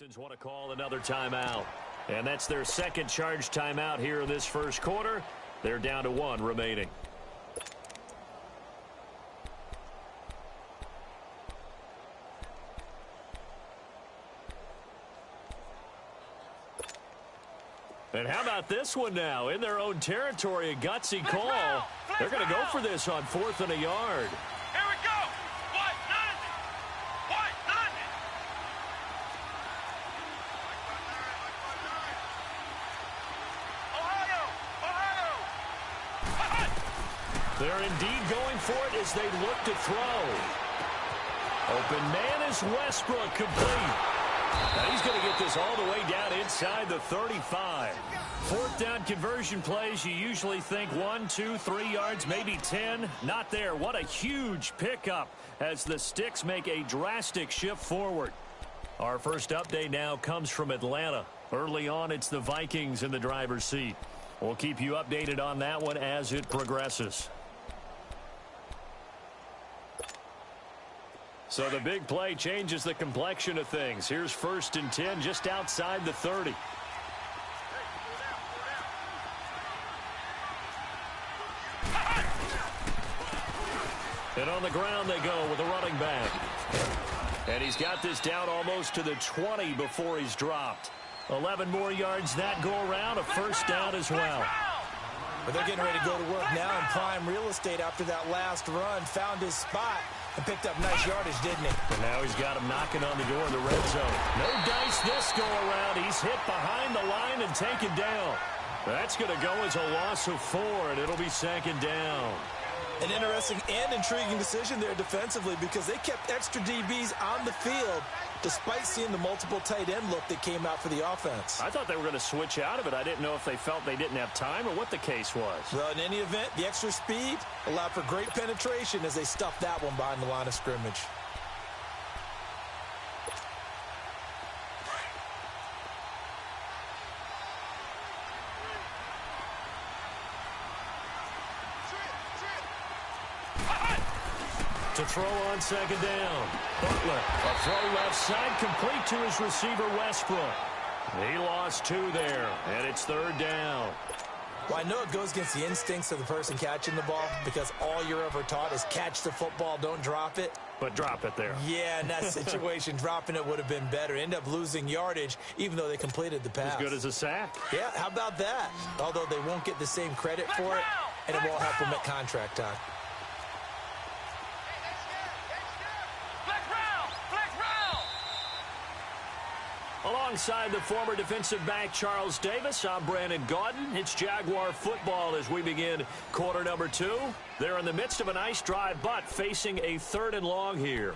Texans want to call another timeout. And that's their second charge timeout here in this first quarter. They're down to one remaining. And how about this one now? In their own territory, a gutsy call. They're going to go for this on 4th and a yard. Here we go. What? Nothing. What? Nothing. Ohio. They're indeed going for it as they look to throw. Open man is Westbrook, complete. Now he's going to get this all the way down inside the 35. 4th down conversion plays, you usually think 1, 2, 3 yards, maybe 10. Not there. What a huge pickup as the Sticks make a drastic shift forward. Our first update now comes from Atlanta. Early on, it's the Vikings in the driver's seat. We'll keep you updated on that one as it progresses. So the big play changes the complexion of things. Here's 1st and 10 just outside the 30. And on the ground they go with a running back. And he's got this down almost to the 20 before he's dropped. 11 more yards that go around, a 1st down as well. But they're getting ready to go to work now in prime real estate after that last run. Found his spot and picked up nice yardage, didn't he? And now he's got him knocking on the door in the red zone. No dice this go around. He's hit behind the line and taken down. That's going to go as a loss of 4, and it'll be 2nd down. An interesting and intriguing decision there defensively because they kept extra DBs on the field despite seeing the multiple tight end look that came out for the offense. I thought they were going to switch out of it. I didn't know if they felt they didn't have time or what the case was. Well, in any event, the extra speed allowed for great penetration as they stuffed that one behind the line of scrimmage. To throw on 2nd down. Butler, a throw left side, complete to his receiver, Westbrook. He lost 2 there, and it's 3rd down. Well, I know it goes against the instincts of the person catching the ball because all you're ever taught is catch the football, don't drop it. But drop it there. Yeah, in that situation, dropping it would have been better. End up losing yardage, even though they completed the pass. As good as a sack. Yeah, how about that? Although they won't get the same credit for it, and it won't help them at contract time. Alongside the former defensive back Charles Davis, I'm Brandon Gaudin. It's Jaguar football as we begin quarter number 2. They're in the midst of a nice drive, but facing a 3rd and long here.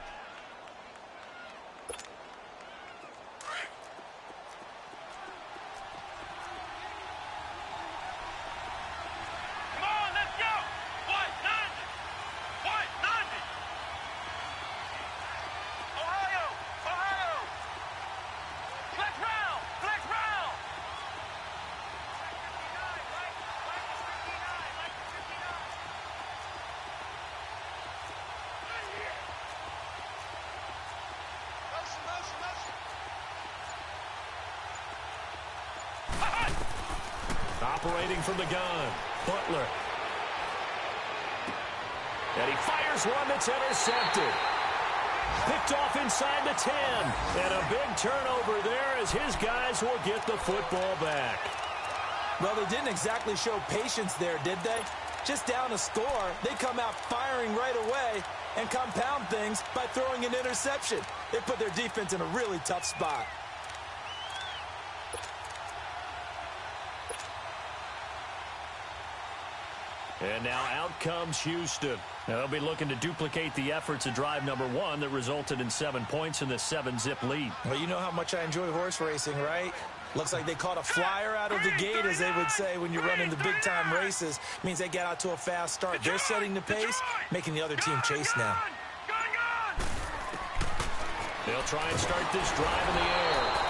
Operating from the gun, Butler. And he fires one that's intercepted. Picked off inside the 10. And a big turnover there as his guys will get the football back. Well, they didn't exactly show patience there, did they? Just down a score, they come out firing right away and compound things by throwing an interception. They put their defense in a really tough spot. And now out comes Houston. Now they'll be looking to duplicate the efforts of drive number 1 that resulted in 7 points in the 7-zip lead. Well, you know how much I enjoy horse racing, right? Looks like they caught a flyer out of the gate, as they would say when you're running the big-time races. Means they get out to a fast start. They're setting the pace, making the other team chase now. They'll try and start this drive in the air.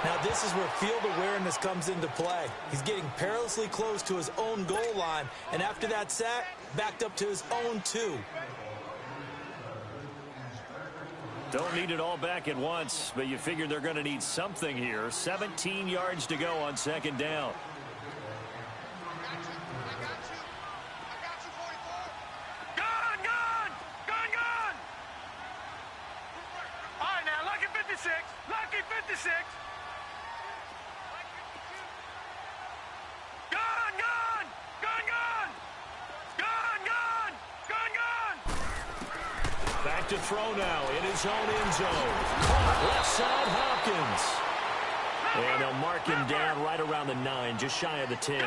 Now, this is where field awareness comes into play. He's getting perilously close to his own goal line, and after that sack, backed up to his own 2. Don't need it all back at once, but you figure they're going to need something here. 17 yards to go on second down. Lucky 56. Back to throw now in his own end zone. Caught left side Hopkins. And they'll mark him down right around the 9, just shy of the 10.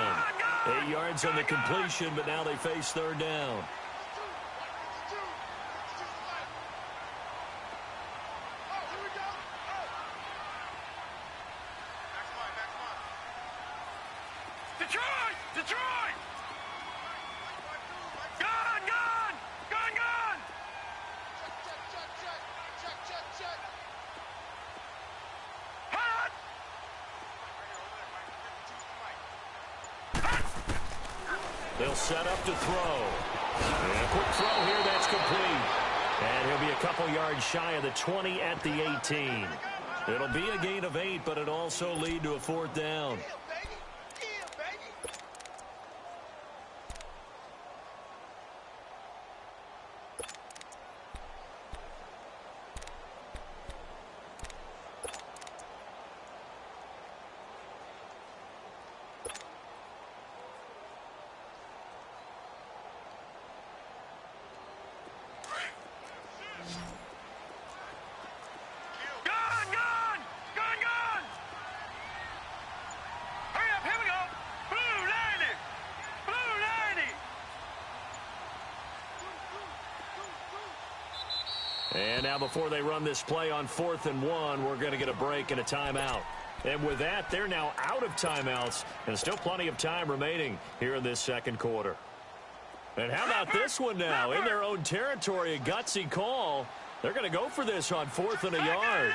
8 yards on the completion, but now they face third down. Detroit! Gun! Check. Hot! They'll set up to throw. And a quick throw here, that's complete. And he'll be a couple yards shy of the 20 at the 18. It'll be a gain of 8, but it'll also lead to a fourth down. And now before they run this play on 4th and 1, we're going to get a break and a timeout. And with that, they're now out of timeouts, and still plenty of time remaining here in this second quarter. And how about this one now? In their own territory, a gutsy call. They're going to go for this on 4th and a yard.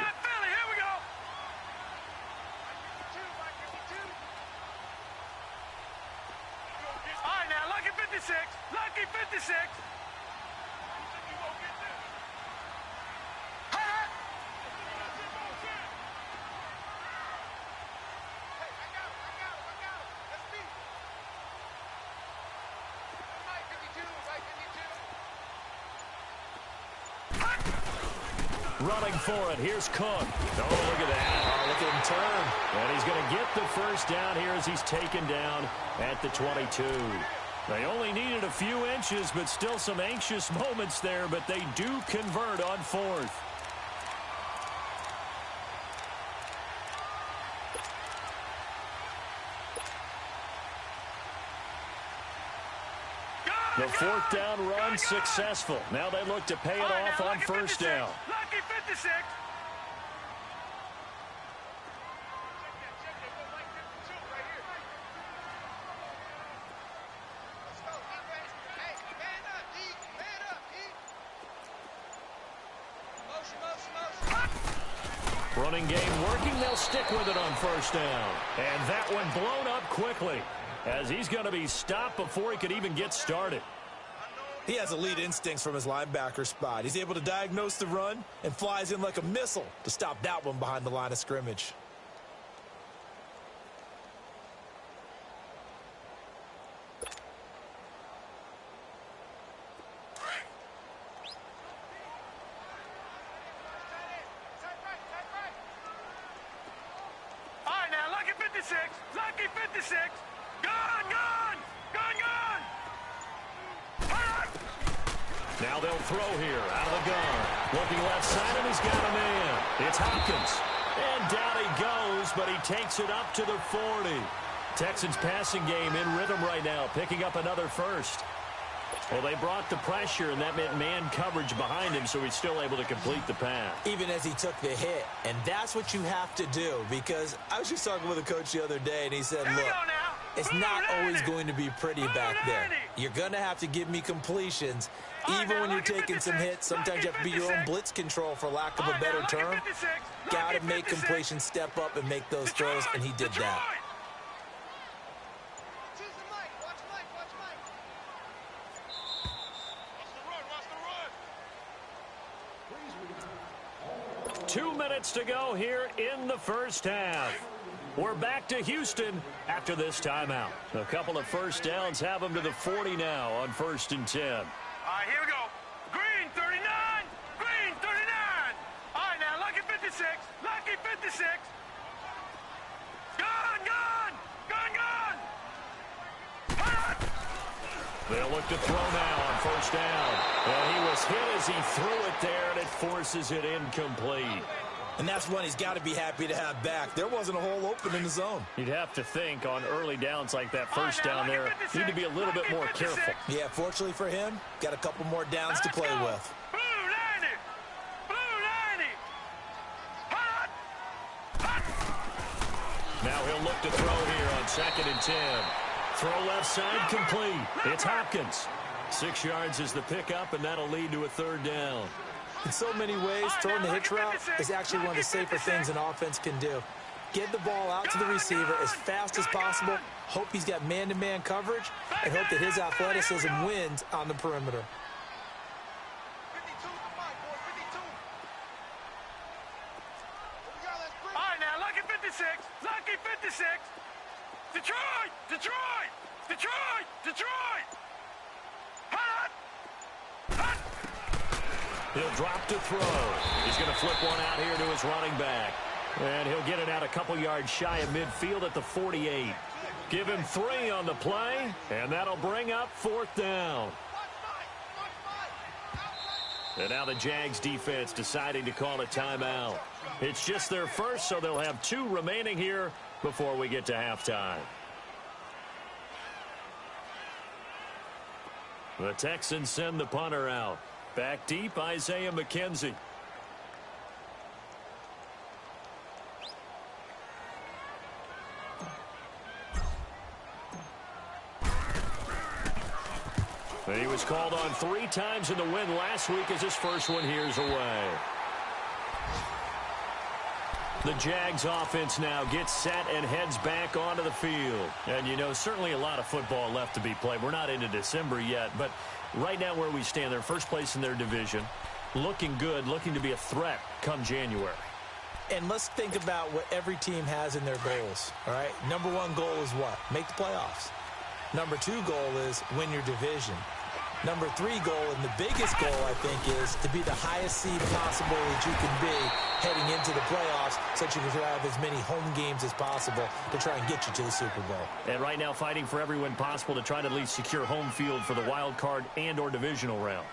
Lucky 56. Running for it. Here's Cook. Oh, look at that. Oh, look at him turn. And he's going to get the first down here as he's taken down at the 22. They only needed a few inches, but still some anxious moments there, but they do convert on 4th. The 4th down run successful. Now they look to pay it off on first down. Lucky 56. Running game working. They'll stick with it on first down. And that one blown up quickly, as he's going to be stopped before he could even get started. He has elite instincts from his linebacker spot. He's able to diagnose the run and flies in like a missile to stop that one behind the line of scrimmage. Lucky 56. Gone. Now they'll throw here out of the gun. Looking left side, and he's got a man. It's Hopkins. And down he goes, but he takes it up to the 40. Texans passing game in rhythm right now, picking up another first. Well, they brought the pressure, and that meant man coverage behind him, so he's still able to complete the pass. Even as he took the hit. And that's what you have to do, because I was just talking with a coach the other day, and he said, look, it's not always going to be pretty back there. You're going to have to give me completions. Even when you're taking some hits, sometimes you have to be your own blitz control, for lack of a better term. Got to make completions, step up, and make those throws, and he did that. 2 minutes to go here in the first half. We're back to Houston after this timeout. A couple of first downs have them to the 40 now on 1st and 10. All right, here we go. Green 39. Green 39. All right, now, lucky 56. Lucky 56. Gun, gun. Gun, gun. Hot. They'll look to throw now on 1st down. And he was hit as he threw it there, and it forces it incomplete. And that's one he's got to be happy to have back. There wasn't a hole open in the zone. You'd have to think on early downs like that, first down there, you need to be a little bit more careful. Yeah, fortunately for him, got a couple more downs to play with. Blue 90. Blue 90. Hot. Hot. Now he'll look to throw here on 2nd and 10. Throw left side complete. It's Hopkins. 6 yards is the pickup, and that'll lead to a 3rd down. In so many ways, throwing the hitch route is actually one of the safer things an offense can do. Get the ball out to the receiver as fast as possible, hope he's got man-to-man coverage, and hope that his athleticism wins on the perimeter. 52, come on, boy, 52. All right, now, lucky 56. Lucky 56. Detroit! Detroit! Detroit! Detroit! Hot! Hot! He'll drop to throw. He's going to flip one out here to his running back. And he'll get it out a couple yards shy of midfield at the 48. Give him 3 on the play, and that'll bring up 4th down. And now the Jags defense deciding to call a timeout. It's just their first, so they'll have 2 remaining here before we get to halftime. The Texans send the punter out. Back deep, Isaiah McKenzie. He was called on 3 times in the win last week as his first one here's away. The Jags offense now gets set and heads back onto the field. And, you know, certainly a lot of football left to be played. We're not into December yet, but right now where we stand, they're first place in their division. Looking good, looking to be a threat come January. And let's think about what every team has in their goals, all right? Number 1 goal is what? Make the playoffs. Number 2 goal is win your division. Number 3 goal, and the biggest goal, I think, is to be the highest seed possible that you can be heading into the playoffs so that you can have as many home games as possible to try and get you to the Super Bowl. And right now fighting for every win possible to try to at least secure home field for the wild card and or divisional round.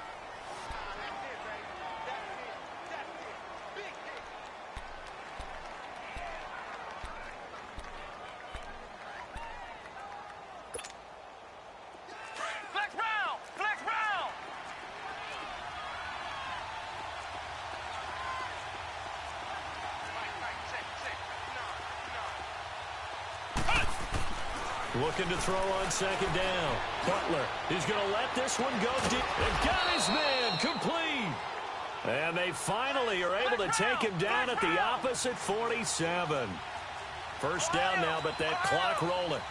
Looking to throw on 2nd down. Butler, he's going to let this one go deep. They've got his man complete. And they finally are able to take him down at the opposite 47. First down now, but that clock rolling.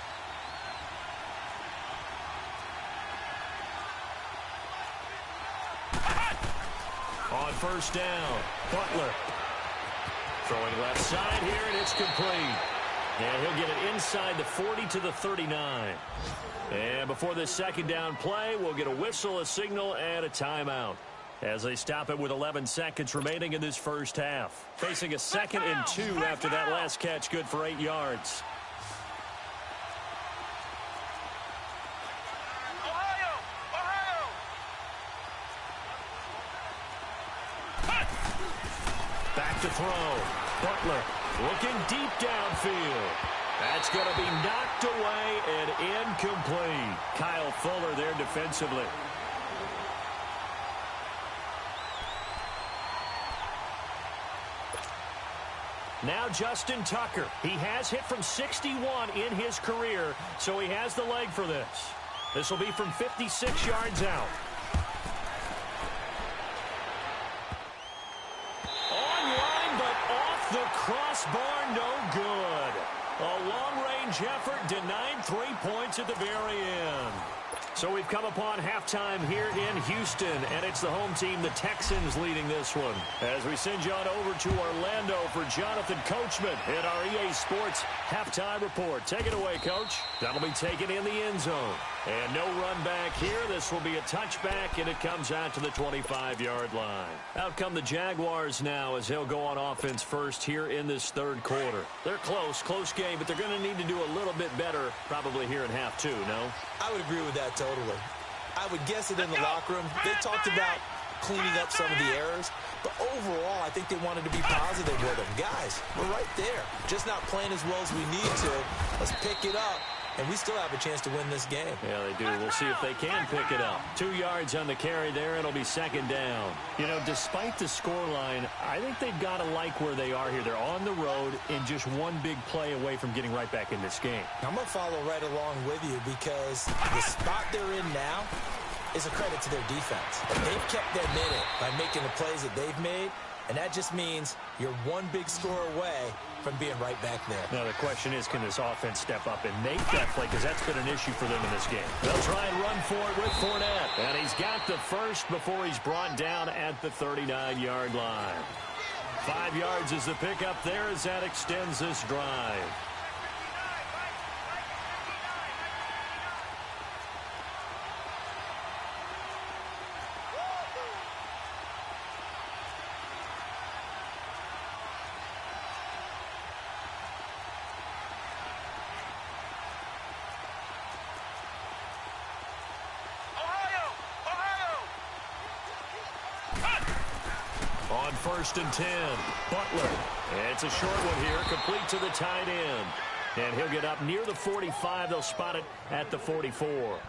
On 1st down, Butler. Throwing left side here, and it's complete. And he'll get it inside the 40 to the 39. And before this 2nd down play, we'll get a whistle, a signal, and a timeout as they stop it with 11 seconds remaining in this first half. Facing a 2nd and 2 after that last catch, good for 8 yards. Back to throw. Butler looking deep downfield. That's going to be knocked away and incomplete. Kyle Fuller there defensively. Now Justin Tucker. He has hit from 61 in his career, so he has the leg for this. This will be from 56 yards out. Online, but off the crossbar, no good. A long-range effort denied 3 points at the very end. So we've come upon halftime here in Houston, and it's the home team, the Texans, leading this one. As we send you on over to Orlando for Jonathan Coachman in our EA Sports halftime report. Take it away, Coach. That'll be taken in the end zone. And no run back here. This will be a touchback, and it comes out to the 25-yard line. Out come the Jaguars now as they'll go on offense first here in this third quarter. They're close game, but they're going to need to do a little bit better probably here in half two, no? I would agree with that totally. I would guess it in the locker room. They talked about cleaning up some of the errors, but overall, I think they wanted to be positive with them. Guys, we're right there. Just not playing as well as we need to. Let's pick it up, and we still have a chance to win this game. Yeah, they do. We'll see if they can pick it up. 2 yards on the carry there. It'll be second down. You know, despite the scoreline, I think they've got to like where they are here. They're on the road and just one big play away from getting right back in this game. I'm going to follow right along with you because the spot they're in now is a credit to their defense. They've kept them in it by making the plays that they've made, and that just means you're one big score away from being right back there. Now, the question is, can this offense step up and make that play? Because that's been an issue for them in this game. They'll try and run for it with Fournette. And he's got the first before he's brought down at the 39-yard line. 5 yards is the pickup there as that extends this drive. On 1st and 10, Butler. It's a short one here, complete to the tight end. And he'll get up near the 45. They'll spot it at the 44.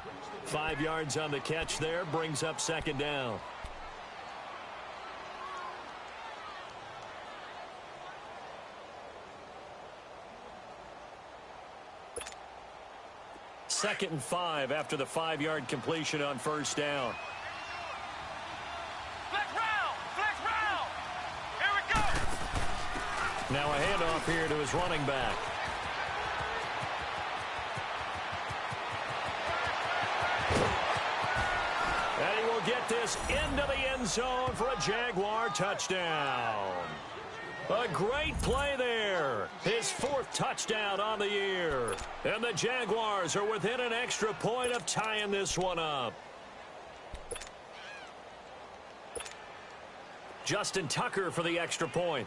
5 yards on the catch there, brings up second down. Second and 5 after the 5-yard completion on first down. Now a handoff here to his running back. And he will get this into the end zone for a Jaguar touchdown. A great play there. His 4th touchdown on the year. And the Jaguars are within an extra point of tying this one up. Justin Tucker for the extra point.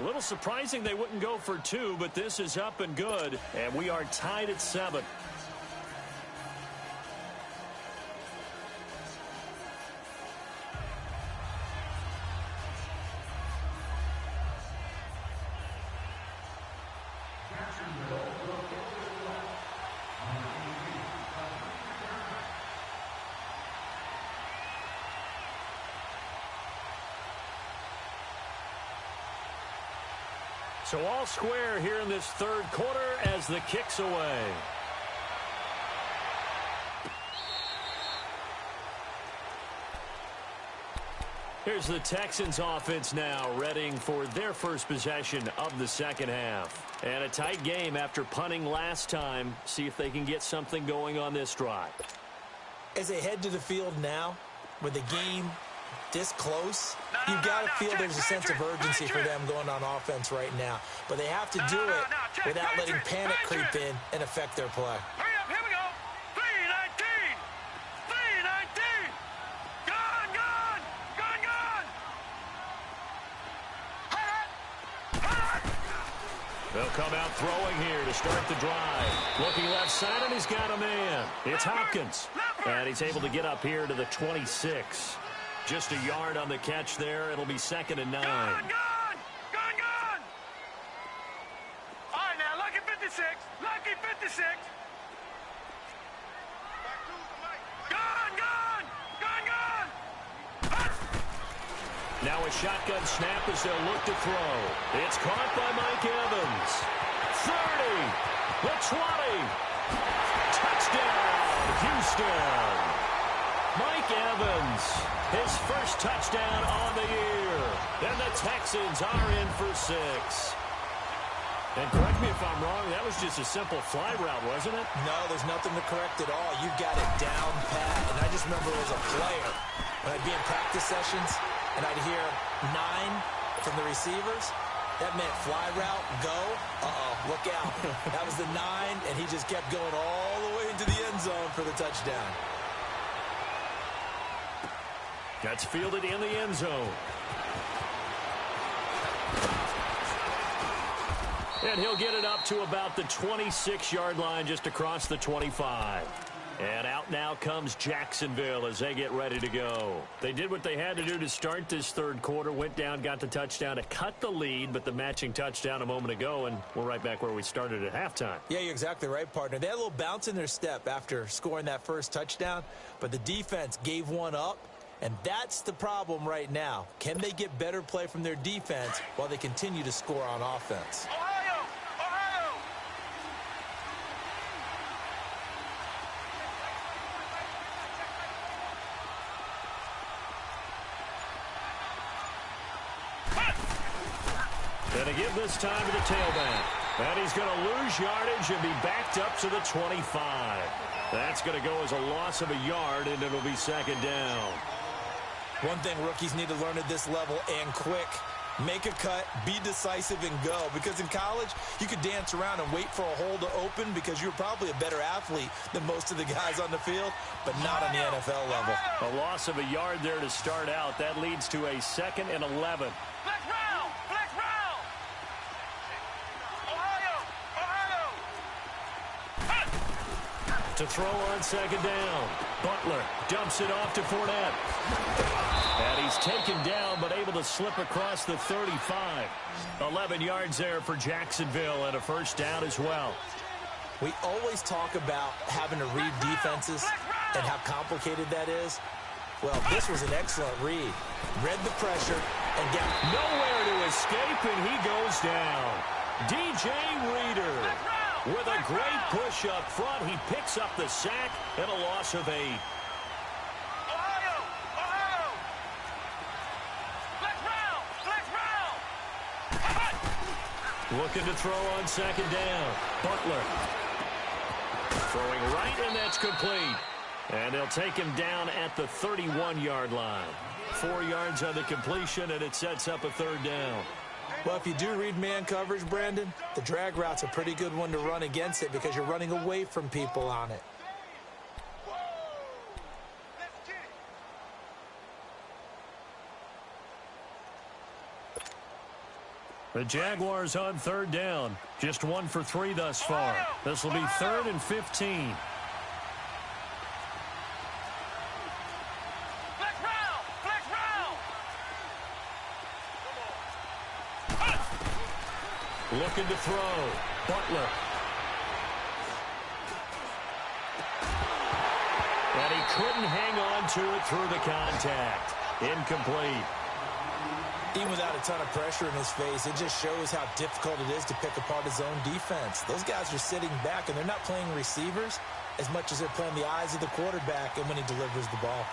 A little surprising they wouldn't go for 2, but this is up and good, and we are tied at 7. So all square here in this third quarter as the kick's away. Here's the Texans offense now, readying for their first possession of the second half. And a tight game after punting last time. See if they can get something going on this drive. As they head to the field now, with the game this close, you've got to feel there's a sense of urgency for them going on offense right now. But they have to do it without letting panic creep in and affect their play. Hurry up, here we go. 3-19. 3-19. Gone, gone. Gone, gone. Hot. They'll come out throwing here to start the drive. Looking left side, and he's got a man. It's Hopkins. And he's able to get up here to the 26. Just a yard on the catch there. It'll be 2nd and 9. Gone, gone. Gone, gone. All right, now, lucky 56. Lucky 56. Gone, gone. Gone, gone. Hot. Now a shotgun snap as they'll look to throw. It's caught by Mike Evans. 30. The 20. Touchdown, Houston. Mike Evans, his first touchdown on the year. And the Texans are in for 6. And correct me if I'm wrong, that was just a simple fly route, wasn't it? No, there's nothing to correct at all. You've got it down pat. And I just remember as a player, when I'd be in practice sessions and I'd hear 9 from the receivers, that meant fly route, go, look out. That was the 9, and he just kept going all the way into the end zone for the touchdown. That's fielded in the end zone. And he'll get it up to about the 26-yard line just across the 25. And out now comes Jacksonville as they get ready to go. They did what they had to do to start this third quarter, went down, got the touchdown to cut the lead, but the matching touchdown a moment ago, and we're right back where we started at halftime. Yeah, you're exactly right, partner. They had a little bounce in their step after scoring that first touchdown, but the defense gave one up, and that's the problem right now. Can they get better play from their defense while they continue to score on offense? And to give this time to the tailback. And he's going to lose yardage and be backed up to the 25. That's going to go as a loss of a yard, and it'll be second down. One thing rookies need to learn at this level, and quick, make a cut, be decisive, and go. Because in college, you could dance around and wait for a hole to open because you're probably a better athlete than most of the guys on the field, but not on the NFL level. A loss of a yard there to start out. That leads to a 2nd and 11. To throw on second down. Butler dumps it off to Fournette. And he's taken down but able to slip across the 35. 11 yards there for Jacksonville and a first down as well. We always talk about having to read defenses and how complicated that is. Well, this was an excellent read. Read the pressure and got nowhere to escape, and he goes down. DJ Reader. With a great push up front, he picks up the sack and a loss of 8. Looking to throw on second down. Butler. Throwing right, and that's complete. And they'll take him down at the 31-yard line. 4 yards on the completion, and it sets up a third down. Well, if you do read man coverage, Brandon, the drag route's a pretty good one to run against it because you're running away from people on it. The Jaguars on third down. Just 1 for 3 thus far. This will be 3rd and 15. Looking to throw. Butler. And he couldn't hang on to it through the contact. Incomplete. Even without a ton of pressure in his face, it just shows how difficult it is to pick apart his own defense. Those guys are sitting back, and they're not playing receivers as much as they're playing the eyes of the quarterback and when he delivers the ball.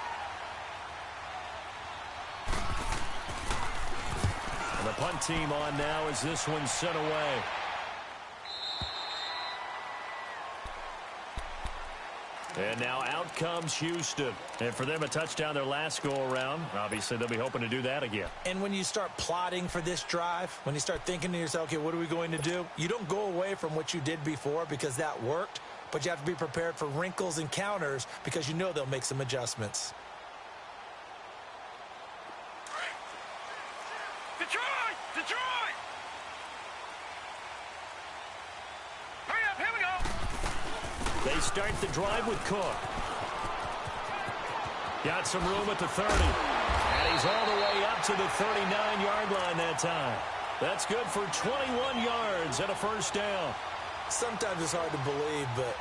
And the punt team on now as this one's sent away. And now out comes Houston. And for them, a touchdown their last go-around. Obviously, they'll be hoping to do that again. And when you start plotting for this drive, when you start thinking to yourself, okay, what are we going to do? You don't go away from what you did before because that worked, but you have to be prepared for wrinkles and counters because you know they'll make some adjustments. Detroit! Detroit! Hurry up, here we go! They start the drive with Cook. Got some room at the 30. And he's all the way up to the 39-yard line that time. That's good for 21 yards and a first down. Sometimes it's hard to believe, but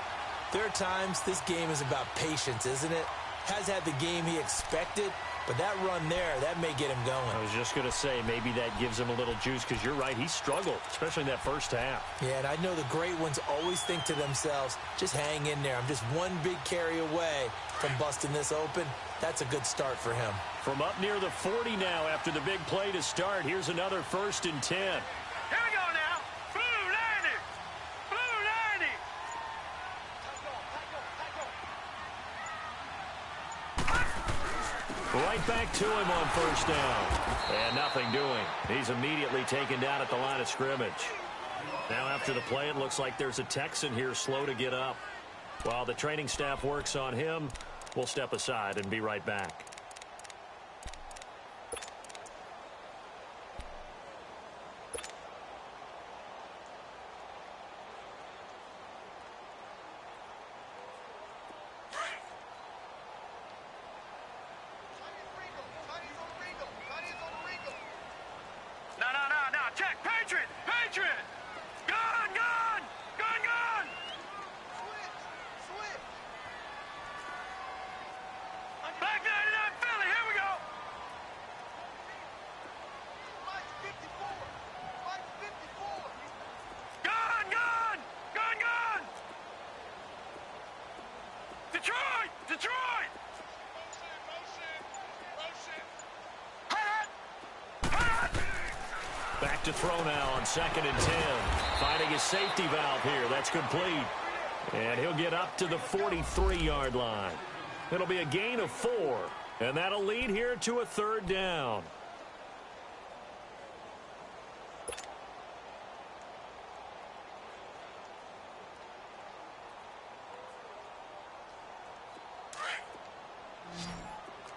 there are times this game is about patience, isn't it? Has had the game he expected, But that run there, that may get him going. I was just going to say, maybe that gives him a little juice, because you're right, he struggled, especially in that first half. Yeah, and I know the great ones always think to themselves, just hang in there. I'm just one big carry away from busting this open. That's a good start for him. From up near the 40 now after the big play to start, here's another 1st and 10. Here we go now. Blue 90. Blue 90. Right back to him on 1st down. And nothing doing. He's immediately taken down at the line of scrimmage. Now after the play, it looks like there's a Texan here slow to get up. While the training staff works on him, we'll step aside and be right back. No. Check. Patriot. Gun. Switch. Back 99 Philly. Here we go. Mike's 54. Gun. Detroit. Back to throw now on 2nd and 10. Finding his safety valve here. That's complete. And he'll get up to the 43-yard line. It'll be a gain of 4. And that'll lead here to a 3rd down.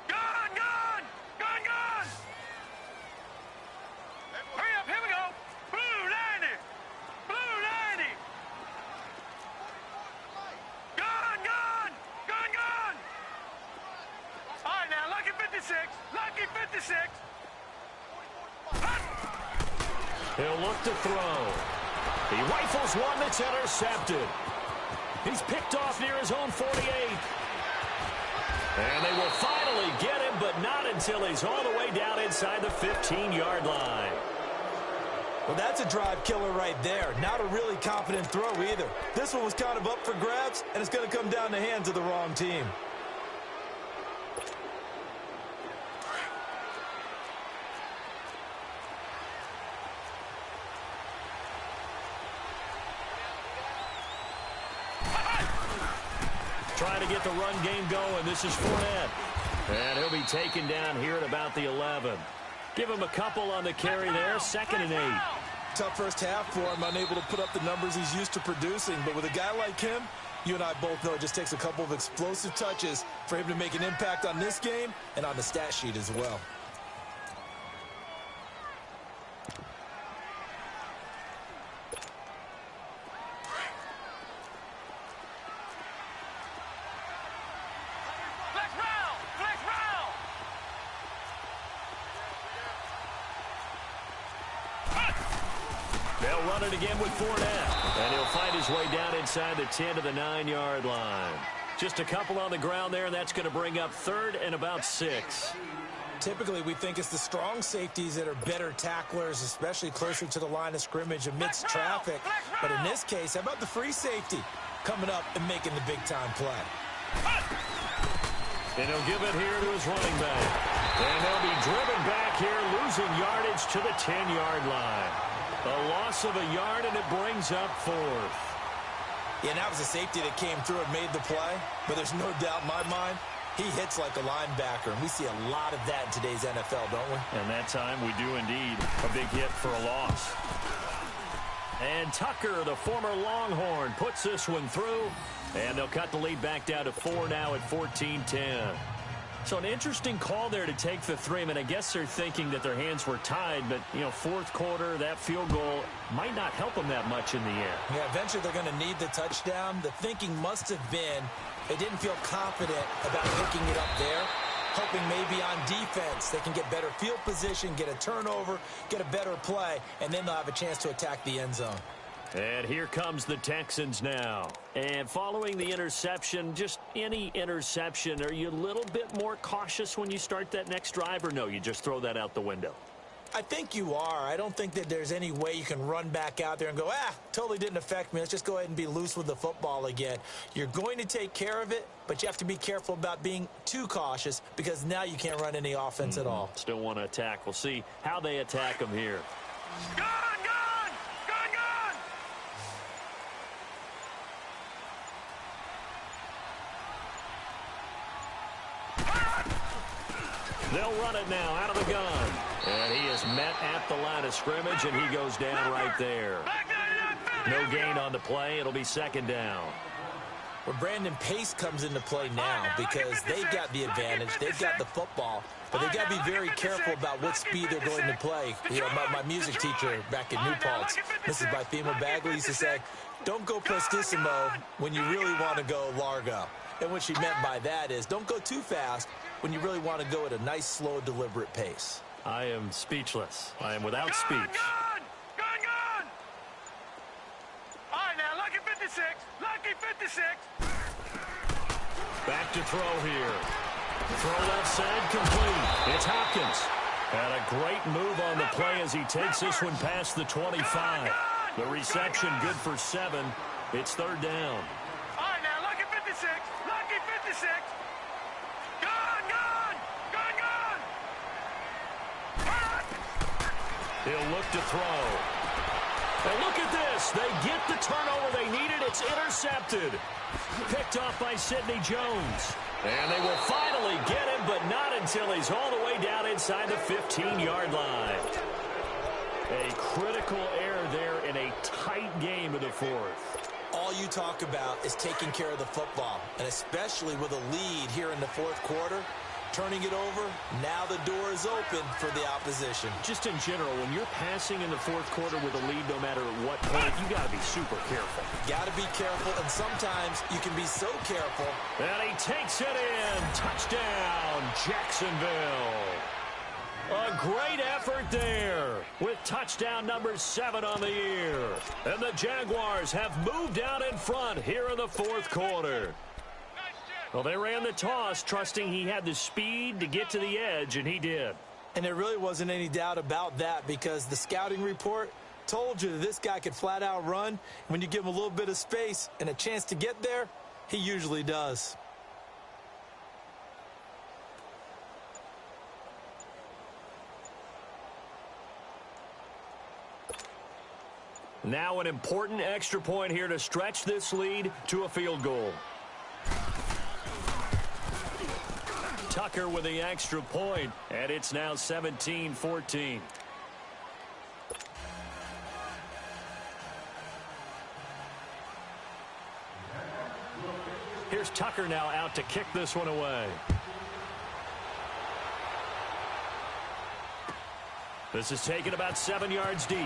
Gun. Hurry up. Here we go. Blue 90. Gun. All right, now, lucky 56. He'll look to throw. He rifles one that's intercepted. He's picked off near his own 48. And they will finally get him, but not until he's all the way down inside the 15-yard line. Well, that's a drive killer right there. Not a really confident throw either. This one was kind of up for grabs, and it's going to come down the hands of the wrong team. Trying to get the run game going. This is Fournette. And he'll be taken down here at about the 11. Give him a couple on the carry there. 2nd and 8. Tough first half for him, unable to put up the numbers he's used to producing. But with a guy like him, you and I both know it just takes a couple of explosive touches for him to make an impact on this game and on the stat sheet as well. They'll run it again with Fournette. And he'll find his way down inside the 10 to the 9-yard line. Just a couple on the ground there, and that's going to bring up 3rd and about 6. Typically, we think it's the strong safeties that are better tacklers, especially closer to the line of scrimmage amidst traffic. But in this case, how about the free safety coming up and making the big-time play? And he'll give it here to his running back. And they'll be driven back here, losing yardage to the 10-yard line. A loss of a yard, and it brings up 4th. Yeah, and that was a safety that came through and made the play. But there's no doubt in my mind, he hits like a linebacker. And we see a lot of that in today's NFL, don't we? And that time we do indeed. A big hit for a loss. And Tucker, the former Longhorn, puts this one through. And they'll cut the lead back down to 4 now at 14-10. So an interesting call there to take the 3. I mean, I guess they're thinking that their hands were tied, but, you know, 4th quarter, that field goal might not help them that much in the end. Yeah, eventually they're going to need the touchdown. The thinking must have been they didn't feel confident about picking it up there, hoping maybe on defense they can get better field position, get a turnover, get a better play, and then they'll have a chance to attack the end zone. And here comes the Texans now. And following the interception, just any interception, are you a little bit more cautious when you start that next drive, or no, you just throw that out the window? I think you are. I don't think that there's any way you can run back out there and go, totally didn't affect me. Let's just go ahead and be loose with the football again. You're going to take care of it, but you have to be careful about being too cautious because now you can't run any offense at all. Still want to attack. We'll see how they attack them here. Gone! They'll run it now out of the gun. And he is met at the line of scrimmage, and he goes down right there. No gain on the play. It'll be second down. Well, Brandon, pace comes into play now because they've got the advantage. They've got the football, but they've got to be very careful about what speed they're going to play. You know, my music teacher back in New Paltz, Mrs. Bifema Bagley, used to say, don't go prestissimo when you really want to go largo. And what she meant by that is don't go too fast when you really want to go at a nice, slow, deliberate pace. I am speechless. I am without speech. Gone! All right, now, lucky 56. Lucky 56. Back to throw here. Throw left side complete. It's Hopkins. And a great move on the play as he takes this one past the 25. The reception good for 7. It's third down. All right, now, lucky 56. Lucky 56. He'll look to throw. And look at this. They get the turnover they needed. It's intercepted. Picked off by Sidney Jones. And they will finally get him, but not until he's all the way down inside the 15-yard line. A critical error there in a tight game in the fourth. All you talk about is taking care of the football, and especially with a lead here in the fourth quarter. Turning it over, now the door is open for the opposition. Just in general, when you're passing in the fourth quarter with a lead, no matter at what point, you got to be super careful. Got to be careful, and sometimes you can be so careful. And he takes it in. Touchdown, Jacksonville. A great effort there with touchdown number 7 on the year. And the Jaguars have moved out in front here in the fourth quarter. Well, they ran the toss, trusting he had the speed to get to the edge, and he did. And there really wasn't any doubt about that because the scouting report told you that this guy could flat out run. When you give him a little bit of space and a chance to get there, he usually does. Now an important extra point here to stretch this lead to a field goal. Tucker with the extra point, and it's now 17-14. Here's Tucker now out to kick this one away. This is taken about 7 yards deep.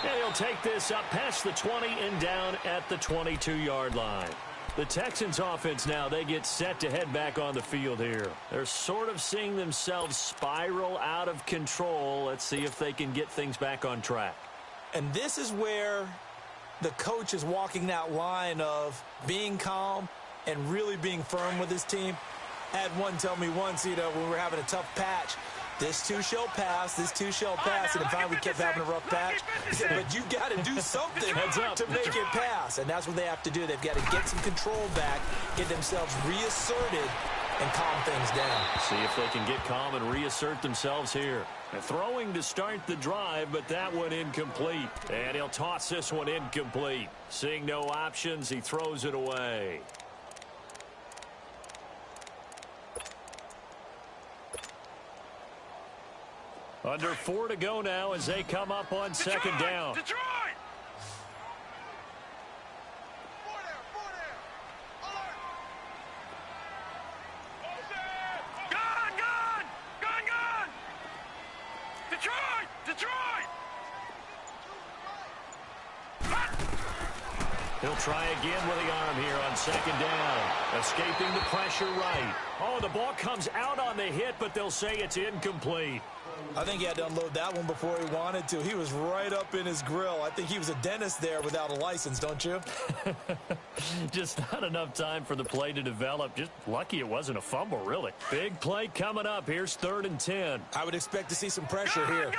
And he'll take this up past the 20 and down at the 22-yard line. The Texans offense now, they get set to head back on the field here. They're sort of seeing themselves spiral out of control. Let's see if they can get things back on track. And this is where the coach is walking that line of being calm and really being firm with his team. I had one tell me once, when we were having a tough patch, this too shall pass, this too shall pass, and then finally we kept having a rough patch. He said, but you got to do something to make it pass, and that's what they have to do. They've got to get some control back, get themselves reasserted, and calm things down. See if they can get calm and reassert themselves here. Throwing to start the drive, but that one incomplete. And he'll toss this one incomplete. Seeing no options, he throws it away. Under 4 to go now as they come up on second down. Detroit! Gone! Detroit! He'll try again with the arm here on second down. Escaping the pressure right. Oh, the ball comes out on the hit, but they'll say it's incomplete. I think he had to unload that one before he wanted to. He was right up in his grill. I think he was a dentist there without a license, don't you? Just not enough time for the play to develop. Just lucky it wasn't a fumble, really. Big play coming up. Here's 3rd and 10. I would expect to see some pressure here.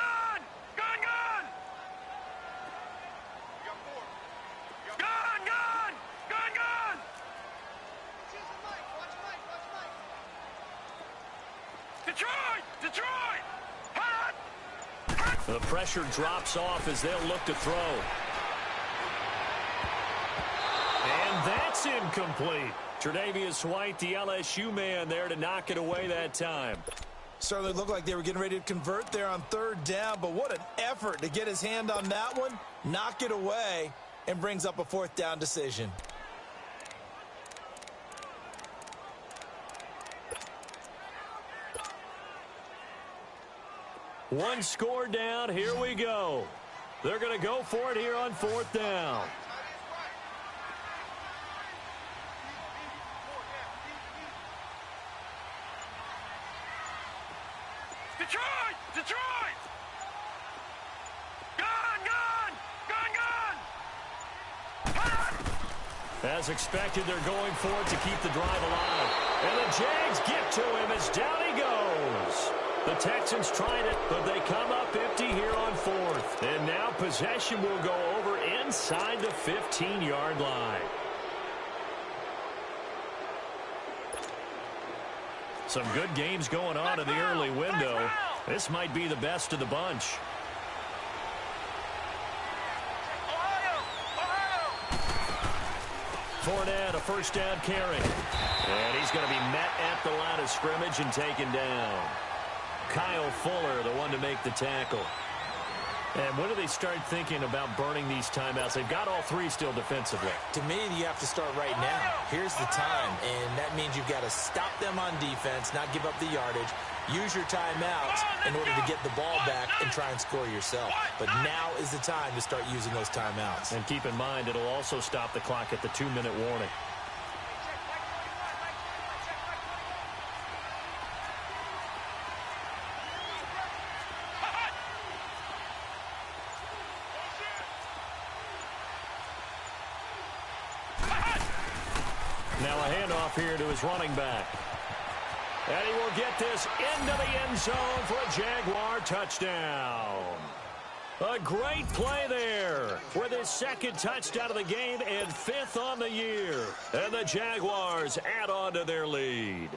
The pressure drops off as they'll look to throw. And that's incomplete. Tre'Davious White, the LSU man, there to knock it away that time. Certainly looked like they were getting ready to convert there on 3rd down, but what an effort to get his hand on that one, knock it away, and brings up a 4th down decision. One score down. Here we go. They're going to go for it here on 4th down. Detroit! Detroit! Gun! As expected, they're going for it to keep the drive alive. And the Jags get to him as down he goes. The Texans tried it, but they come up empty here on 4th. And now possession will go over inside the 15-yard line. Some good games going on in the early window. This might be the best of the bunch. Fournette, a 1st down carry. And he's going to be met at the line of scrimmage and taken down. Kyle Fuller, the one to make the tackle. And when do they start thinking about burning these timeouts? They've got all 3 still defensively. To me, you have to start right now. Here's the time, and that means you've got to stop them on defense, not give up the yardage, use your timeouts in order to get the ball back and try and score yourself. But now is the time to start using those timeouts. And keep in mind, it'll also stop the clock at the 2-minute warning. Now a handoff here to his running back. And he will get this into the end zone for a Jaguar touchdown. A great play there with his 2nd touchdown of the game and 5th on the year. And the Jaguars add on to their lead.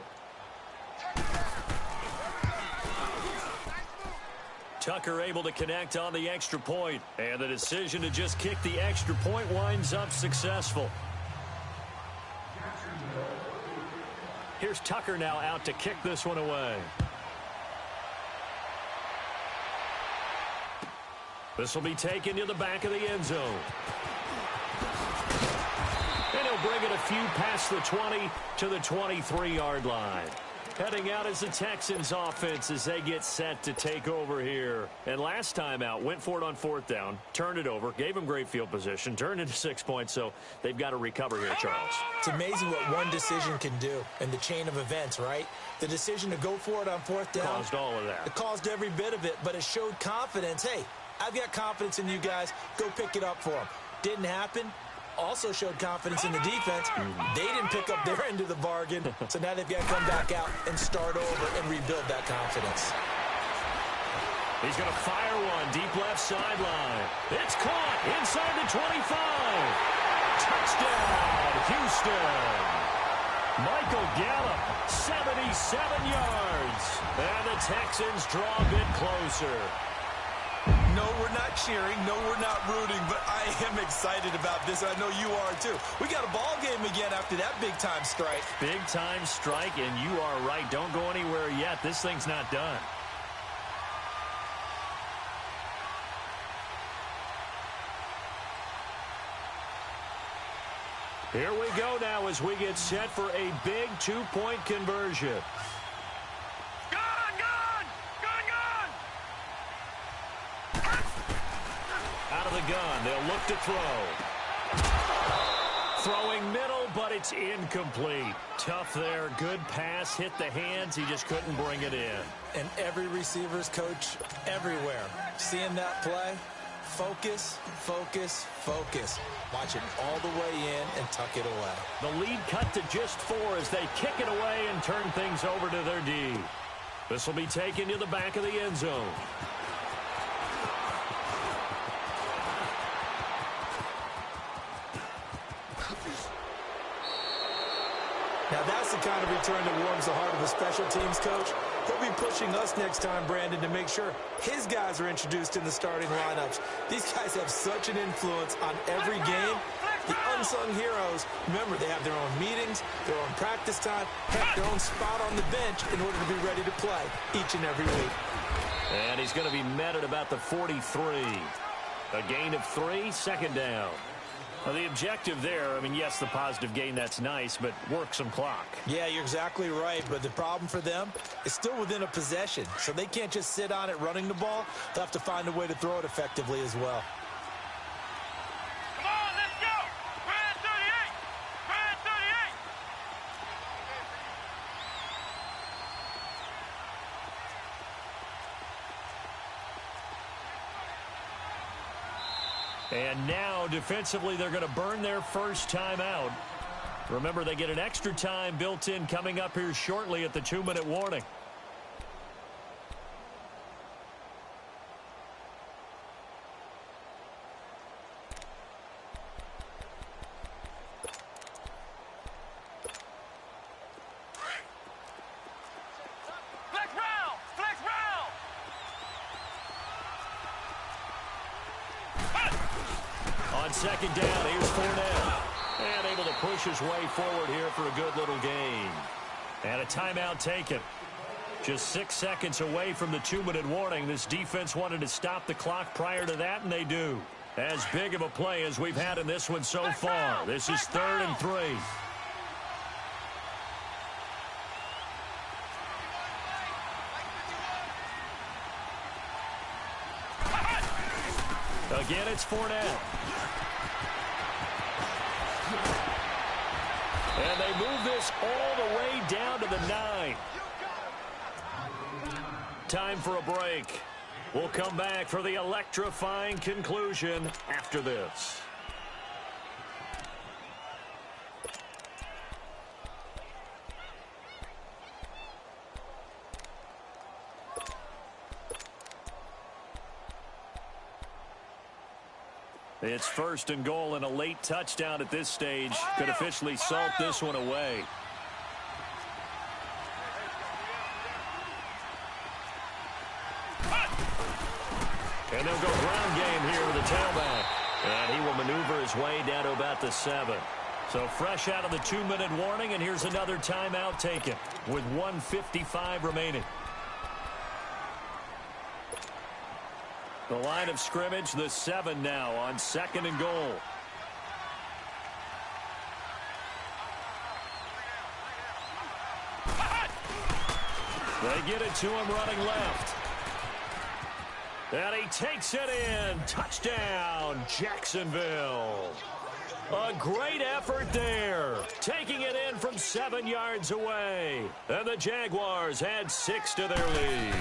Tucker able to connect on the extra point. And the decision to just kick the extra point winds up successful. Here's Tucker now out to kick this one away. This will be taken to the back of the end zone. And he'll bring it a few past the 20 to the 23-yard line. Heading out is the Texans offense as they get set to take over here. And last time out, went for it on 4th down, turned it over, gave them great field position, turned into 6 points, so they've got to recover here, Charles. It's amazing what one decision can do in the chain of events, right? The decision to go for it on 4th down. Caused all of that. It caused every bit of it, but it showed confidence. Hey, I've got confidence in you guys. Go pick it up for them. Didn't happen. Also showed confidence in the defense. They didn't pick up their end of the bargain, so now they've got to come back out and start over and rebuild that confidence. He's going to fire one deep left sideline. It's caught inside the 25. Touchdown, Houston. Michael Gallup, 77 yards. And the Texans draw a bit closer. No, we're not cheering. No, we're not rooting, but I am excited about this. I know you are, too. We got a ball game again after that big-time strike. Big-time strike, and you are right. Don't go anywhere yet. This thing's not done. Here we go now as we get set for a big 2-point conversion. Out of the gun, they'll look to throw. Throwing middle, but it's incomplete. Tough there. Good pass. Hit the hands. He just couldn't bring it in. And every receiver's coach everywhere. Seeing that play, focus, focus, focus. Watch it all the way in and tuck it away. The lead cut to just 4 as they kick it away and turn things over to their D. This will be taken to the back of the end zone. Now that's the kind of return that warms the heart of a special teams coach. He'll be pushing us next time, Brandon, to make sure his guys are introduced in the starting lineups. These guys have such an influence on every game. The unsung heroes, remember, they have their own meetings, their own practice time, heck, their own spot on the bench in order to be ready to play each and every week. And he's going to be met at about the 43. A gain of 3, second down. Well, the objective there, I mean, yes, the positive gain, that's nice, but work some clock. Yeah, you're exactly right, but the problem for them is still within a possession, so they can't just sit on it running the ball. They'll have to find a way to throw it effectively as well. Come on, let's go! We're at 38! We're at 38! And now, defensively, they're going to burn their first timeout. Remember, they get an extra time built in coming up here shortly at the 2-minute warning. Flex round! Flex round! On second down, here's Fournette. And able to push his way forward here for a good little gain. And a timeout taken. Just 6 seconds away from the 2-minute warning. This defense wanted to stop the clock prior to that, and they do. As big of a play as we've had in this one so far. This is 3rd and 3. Again, it's Fournette. And they move this all the way down to the 9. Time for a break. We'll come back for the electrifying conclusion after this. It's 1st and goal, and a late touchdown at this stage could officially salt this one away. And they'll go ground game here with the tailback. And he will maneuver his way down to about the 7. So fresh out of the 2-minute warning, and here's another timeout taken with 1:55 remaining. The line of scrimmage, the 7 now on 2nd and goal. They get it to him running left. And he takes it in. Touchdown, Jacksonville. A great effort there. Taking it in from 7 yards away. And the Jaguars add 6 to their lead.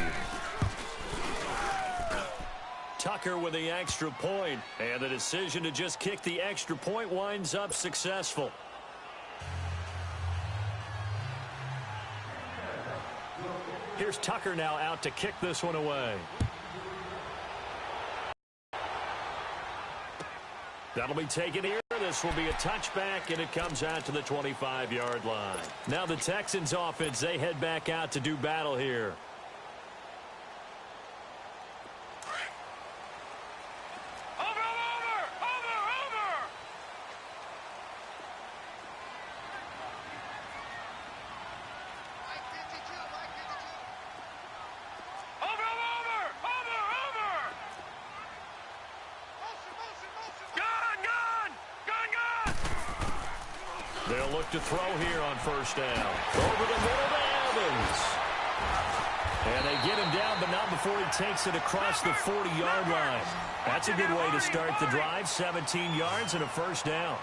Tucker with the extra point, and the decision to just kick the extra point winds up successful. Here's Tucker now out to kick this one away. That'll be taken here. This will be a touchback, and it comes out to the 25-yard line. Now the Texans offense, they head back out to do battle here. They'll look to throw here on 1st down. Over the middle to Evans. And they get him down, but not before he takes it across the 40-yard line. That's a good way to start the drive. 17 yards and a 1st down.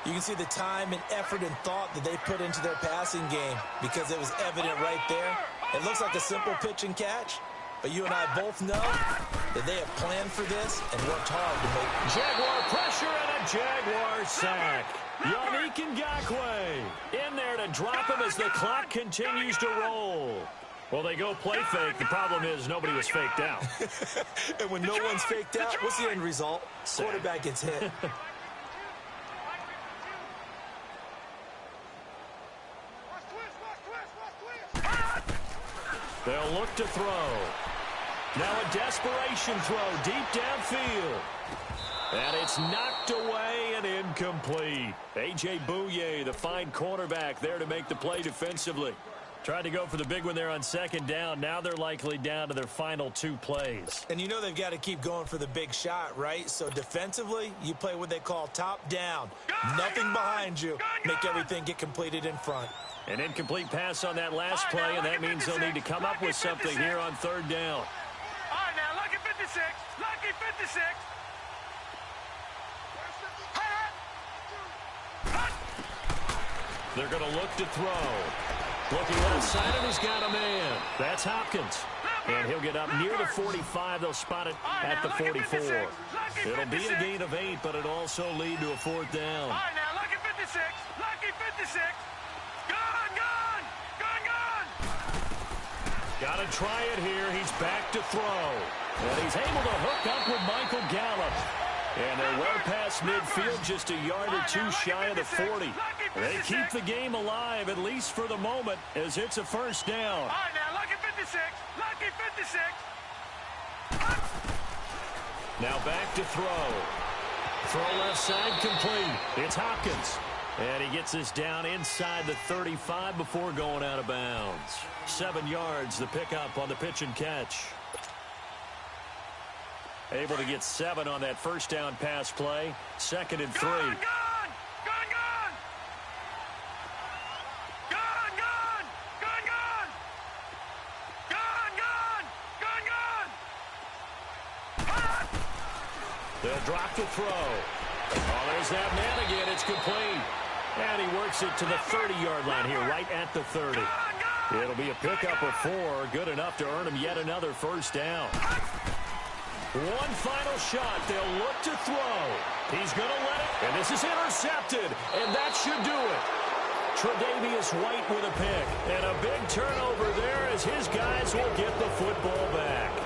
You can see the time and effort and thought that they put into their passing game because it was evident right there. It looks like a simple pitch and catch, but you and I both know that they have planned for this and worked hard to make it. Jaguar pressure and a Jaguar sack. Yannick Ngakoue in there to drop him as the clock continues to roll. Well, they go play fake. The problem is nobody was faked out. And when no one's faked out, what's the end result? Quarterback gets hit. They'll look to throw. Now a desperation throw deep downfield. And it's knocked away and incomplete. A.J. Bouye, the fine cornerback, there to make the play defensively. Tried to go for the big one there on second down. Now they're likely down to their final 2 plays. And you know they've got to keep going for the big shot, right? So defensively, you play what they call top down. Nothing behind you. Make everything get completed in front. An incomplete pass on that last play, and that means they'll need to come up with something here on third down. All right, now, lucky 56. Lucky 56. They're going to look to throw. Looking left side, and he's got a man. That's Hopkins. And he'll get up near the 45. They'll spot it at the 44. It'll be a gain of 8, but it'll also lead to a 4th down. All right, now, lucky 56. Lucky 56. Gone, gone. Gone, gone. Got to try it here. He's back to throw. And he's able to hook up with Michael Gallup. And they're well past midfield, just a yard or 2 shy of the 40. They keep the game alive, at least for the moment, as it's a 1st down. All right, now, lucky 56. Lucky 56. Now back to throw. Throw left side complete. It's Hopkins. And he gets this down inside the 35 before going out of bounds. 7 yards, the pickup on the pitch and catch. Able to get 7 on that 1st down pass play. 2nd and 3. Gone, gone. Gone, gone. Gone, gone. Gone, gone. Gone, gone. Gone, gone. They'll drop the throw. Oh, there's that man again. It's complete. And he works it to the 30-yard line here, right at the 30. It'll be a pickup of 4. Good enough to earn him yet another 1st down. One final shot. They'll look to throw. He's going to let it. And this is intercepted. And that should do it. Tre'Davious White with a pick. And a big turnover there as his guys will get the football back.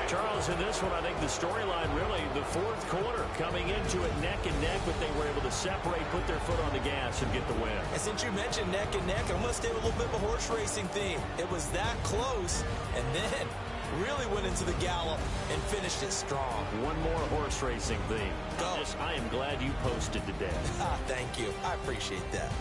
Charles, in this one, I think the storyline really, the 4th quarter, coming into it neck and neck, but they were able to separate, put their foot on the gas, and get the win. And since you mentioned neck and neck, I'm going to stay with a little bit of a horse racing theme. It was that close, and then really went into the gallop and finished it strong. One more horse racing theme. Go. I am glad you posted today. Thank you. I appreciate that.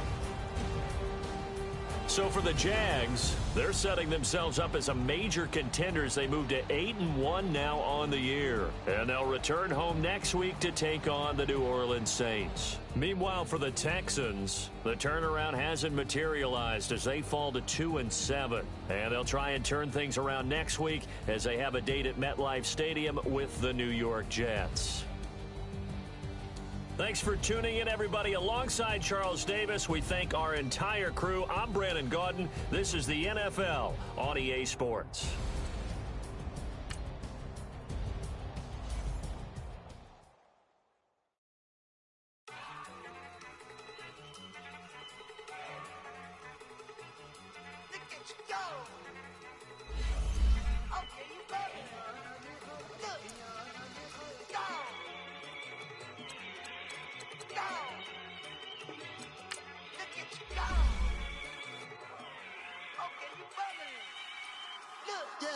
So for the Jags, they're setting themselves up as a major contender as they move to 8-1 now on the year. And they'll return home next week to take on the New Orleans Saints. Meanwhile, for the Texans, the turnaround hasn't materialized as they fall to 2-7. And they'll try and turn things around next week as they have a date at MetLife Stadium with the New York Jets. Thanks for tuning in, everybody. Alongside Charles Davis, we thank our entire crew. I'm Brandon Gaudin. This is the NFL on EA Sports. Yeah.